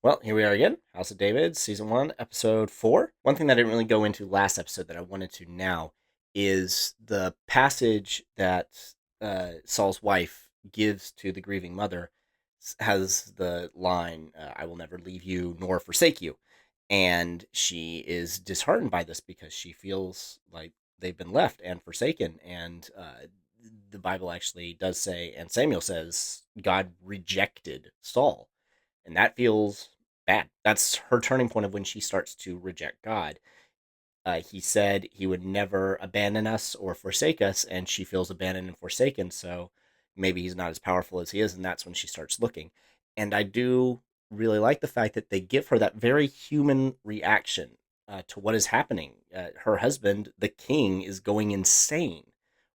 Well, here we are again. House of David, Season 1, Episode 4. One thing that I didn't really go into last episode that I wanted to now is the passage that Saul's wife gives to the grieving mother has the line, I will never leave you nor forsake you. And she is disheartened by this because she feels like they've been left and forsaken. And the Bible actually does say, and Samuel says, God rejected Saul, and that feels bad. That's her turning point of when she starts to reject God. He said he would never abandon us or forsake us, and she feels abandoned and forsaken. So maybe he's not as powerful as he is, and that's when she starts looking. And I do really like the fact that they give her that very human reaction to what is happening. Her husband, the king, is going insane.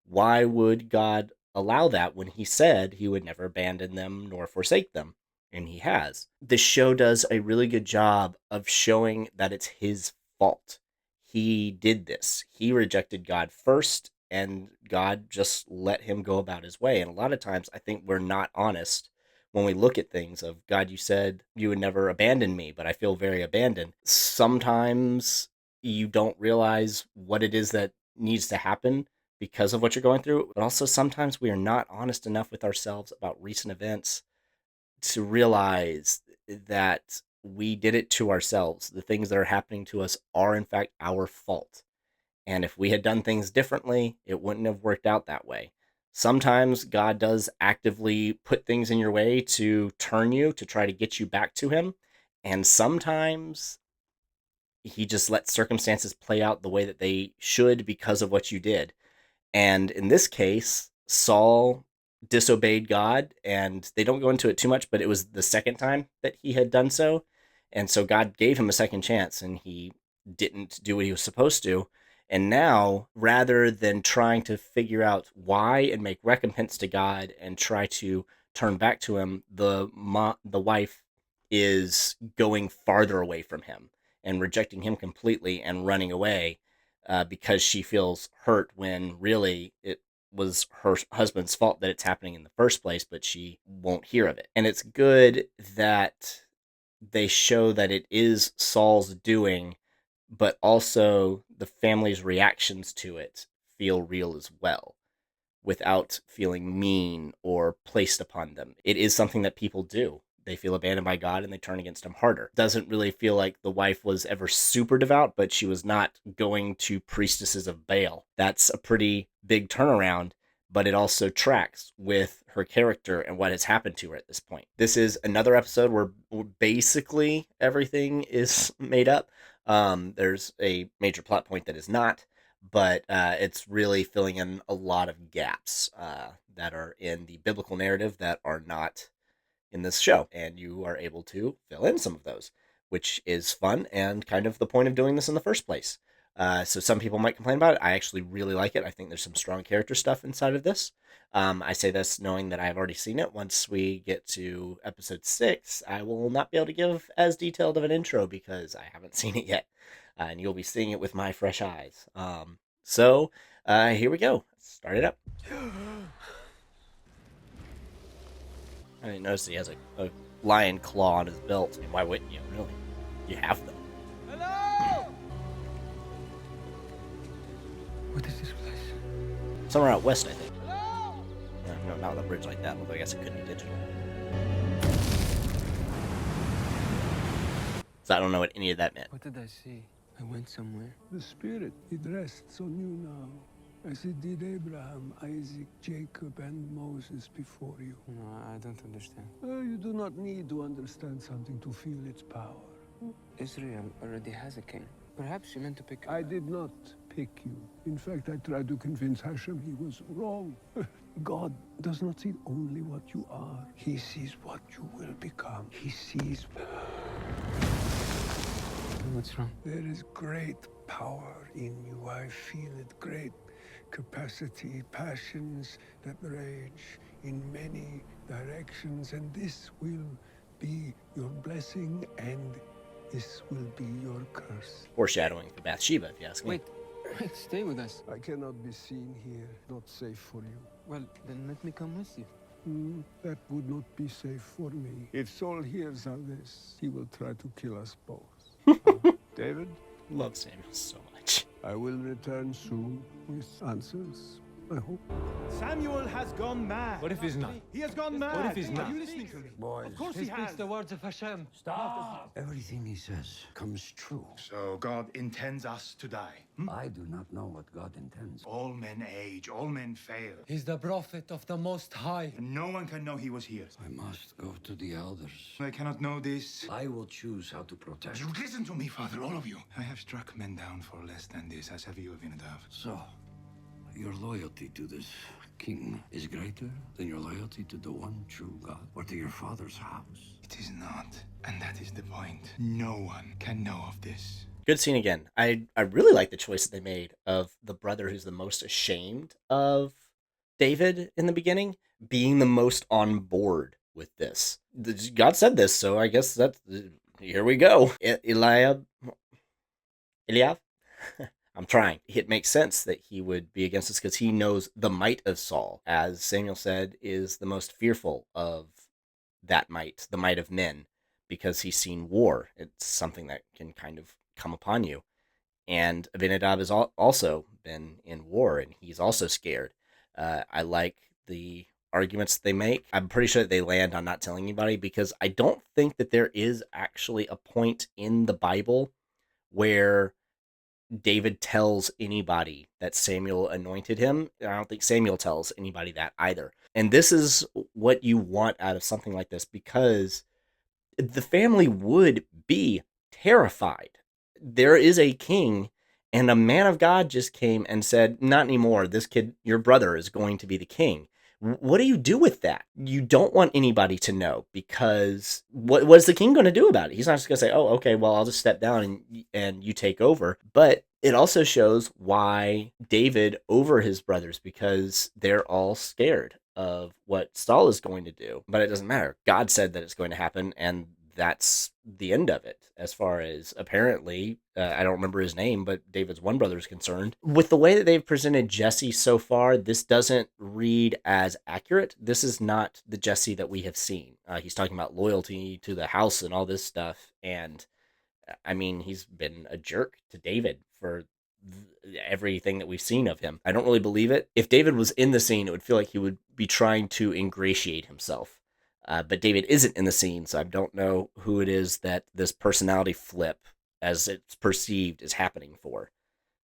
Why would God allow that when he said he would never abandon them nor forsake them? And he has. The show does a really good job of showing that it's his fault. He did this. He rejected God first, and God just let him go about his way. And a lot of times, I think we're not honest when we look at things of, God, you said you would never abandon me, but I feel very abandoned. Sometimes you don't realize what it is that needs to happen because of what you're going through, but also sometimes we are not honest enough with ourselves about recent events to realize that we did it to ourselves. The things that are happening to us are, in fact, our fault. And if we had done things differently, it wouldn't have worked out that way. Sometimes God does actively put things in your way to turn you, to try to get you back to Him. And sometimes He just lets circumstances play out the way that they should because of what you did. And in this case, Saul disobeyed God, and they don't go into it too much, but it was the second time that he had done so. And so God gave him a second chance, and he didn't do what he was supposed to. And now, rather than trying to figure out why and make recompense to God and try to turn back to him, the wife is going farther away from him and rejecting him completely and running away because she feels hurt when really it was her husband's fault that it's happening in the first place, but she won't hear of it. And it's good that they show that it is Saul's doing, but also the family's reactions to it feel real as well, without feeling mean or placed upon them. It is something that people do. They feel abandoned by God and they turn against him harder. Doesn't really feel like the wife was ever super devout, but she was not going to priestesses of Baal. That's a pretty big turnaround, but it also tracks with her character and what has happened to her at this point. This is another episode where basically everything is made up. There's a major plot point that is not, but it's really filling in a lot of gaps that are in the biblical narrative that are not in this show, and you are able to fill in some of those, which is fun and kind of the point of doing this in the first place. So some people might complain about it. I actually really like it. I think there's some strong character stuff inside of this. I say this knowing that I've already seen it. Once we get to episode 6, I will not be able to give as detailed of an intro because I haven't seen it yet, and you'll be seeing it with my fresh eyes. So here we go. Start it up. I didn't notice he has a lion claw on his belt. I mean, why wouldn't you? Really? You have them. Hello! What is this place? Somewhere out west, I think. Hello! No, not on a bridge like that, although I guess it could be digital. So I don't know what any of that meant. What did I see? I went somewhere. The Spirit, it rests on you now, as it did Abraham, Isaac, Jacob, and Moses before you. No, I don't understand. You do not need to understand something to feel its power. Israel already has a king. Perhaps you meant to pick... I did not pick you. In fact, I tried to convince Hashem he was wrong. God does not see only what you are. He sees what you will become. He sees... What's wrong? There is great power in you. I feel it. Great capacity, passions that rage in many directions. And this will be your blessing, and this will be your curse. Foreshadowing for Bathsheba, if you ask me. Wait, stay with us. I cannot be seen here. Not safe for you. Well, then let me come with you. That would not be safe for me. If Saul hears all this, he will try to kill us both. David, Love Samuel so much. I will return soon with answers, I hope. Samuel has gone mad. What if he's not? He has gone mad. What if he's not? Are you listening to me? Boys, Of course He he speaks has. the words of Hashem. Stop! Everything he says comes true. So God intends us to die. I do not know what God intends. All men age, all men fail. He's the prophet of the Most High. And no one can know he was here. I must go to the elders. I cannot know this. I will choose how to protect. You listen to me, Father, all of you. I have struck men down for less than this, as have you, Abinadab. So, your loyalty to this king is greater than your loyalty to the one true God or to your father's house. It is not, and that is the point. No one can know of this. Good scene again. I really like the choice that they made of the brother who's the most ashamed of David in the beginning being the most on board with this. God said this, so I guess that's here we go. Eliab. I'm trying. It makes sense that he would be against this because he knows the might of Saul, as Samuel said, is the most fearful of that might, the might of men, because he's seen war. It's something that can kind of come upon you. And Abinadab has also been in war, and he's also scared. I like the arguments they make. I'm pretty sure that they land on not telling anybody, because I don't think that there is actually a point in the Bible where David tells anybody that Samuel anointed him. I don't think Samuel tells anybody that either. And this is what you want out of something like this, because the family would be terrified. There is a king, and a man of God just came and said, not anymore. This kid, your brother, is going to be the king. What do you do with that? You don't want anybody to know, because what is the king going to do about it? He's not just going to say, oh, okay, well, I'll just step down and you take over. But it also shows why David over his brothers, because they're all scared of what Saul is going to do. But it doesn't matter. God said that it's going to happen, and that's the end of it, as far as apparently, I don't remember his name, but David's one brother is concerned. With the way that they've presented Jesse so far, this doesn't read as accurate. This is not the Jesse that we have seen. He's talking about loyalty to the house and all this stuff. And I mean, he's been a jerk to David for everything that we've seen of him. I don't really believe it. If David was in the scene, it would feel like he would be trying to ingratiate himself. But David isn't in the scene, so I don't know who it is that this personality flip, as it's perceived, is happening for.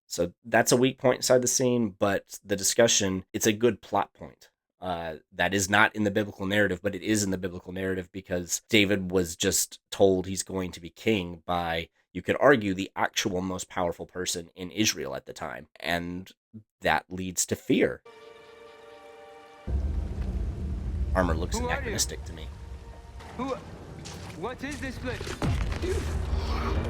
So that's a weak point inside the scene, but the discussion, it's a good plot point. That is not in the biblical narrative, but it is in the biblical narrative because David was just told he's going to be king by, you could argue, the actual most powerful person in Israel at the time. And that leads to fear. Armor looks Who are you? anachronistic to me. What is this place?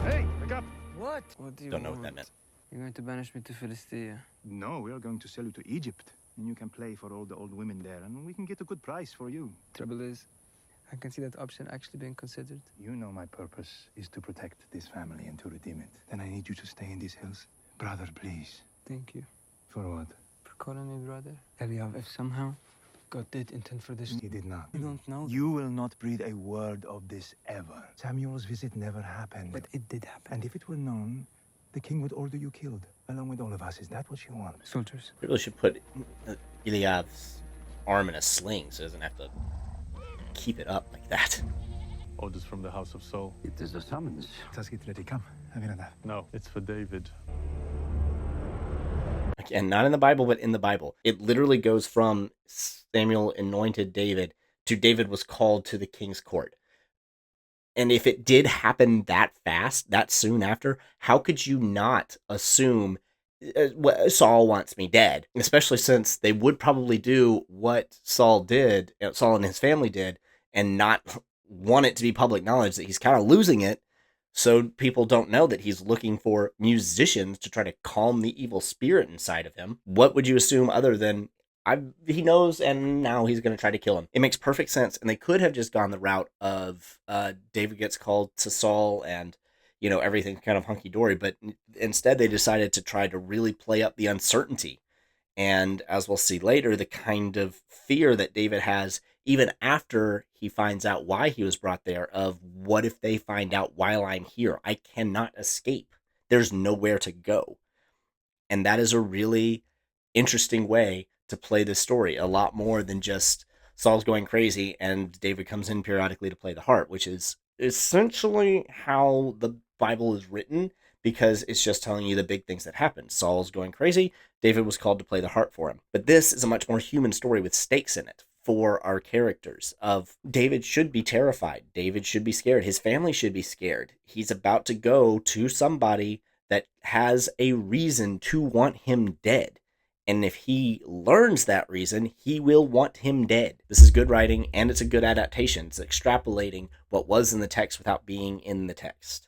Hey, wake up. What? What do you Don't know what want? that meant. You're going to banish me to Philistia. No, we are going to sell you to Egypt. And you can play for all the old women there, and we can get a good price for you. Trouble is, I can see that option actually being considered. You know my purpose is to protect this family and to redeem it. Then I need you to stay in these hills. Brother, please. Thank you For what? for calling me brother. Eliav, if somehow God did intend for this, He did not. you don't know. You will not breathe a word of this ever. Samuel's visit never happened. But it did happen. And if it were known, the king would order you killed, along with all of us. Is that what you want? Soldiers. We really should put Eliab's arm in a sling so he doesn't have to keep it up like that. Orders from the House of Saul. It is a summons. Let's get ready. Come. Abinadab. No, it's for David. Again, not in the Bible, but in the Bible. It literally goes from Samuel anointed David to David was called to the king's court. And if it did happen that fast, that soon after, how could you not assume Saul wants me dead? Especially since they would probably do what Saul did, Saul and his family did, and not want it to be public knowledge that he's kind of losing it, so people don't know that he's looking for musicians to try to calm the evil spirit inside of him. What would you assume other than he knows, and now he's going to try to kill him? It makes perfect sense, and they could have just gone the route of David gets called to Saul and, you know, everything's kind of hunky-dory, but instead they decided to try to really play up the uncertainty. And as we'll see later, the kind of fear that David has even after he finds out why he was brought there, of what if they find out while I'm here? I cannot escape. There's nowhere to go. And that is a really interesting way to play this story, a lot more than just Saul's going crazy and David comes in periodically to play the harp, which is essentially how the Bible is written, because it's just telling you the big things that happened. Saul's going crazy. David was called to play the harp for him. But this is a much more human story with stakes in it for our characters. Of David should be terrified. David should be scared. His family should be scared. He's about to go to somebody that has a reason to want him dead. And if he learns that reason, he will want him dead. This is good writing, and it's a good adaptation. It's extrapolating what was in the text without being in the text.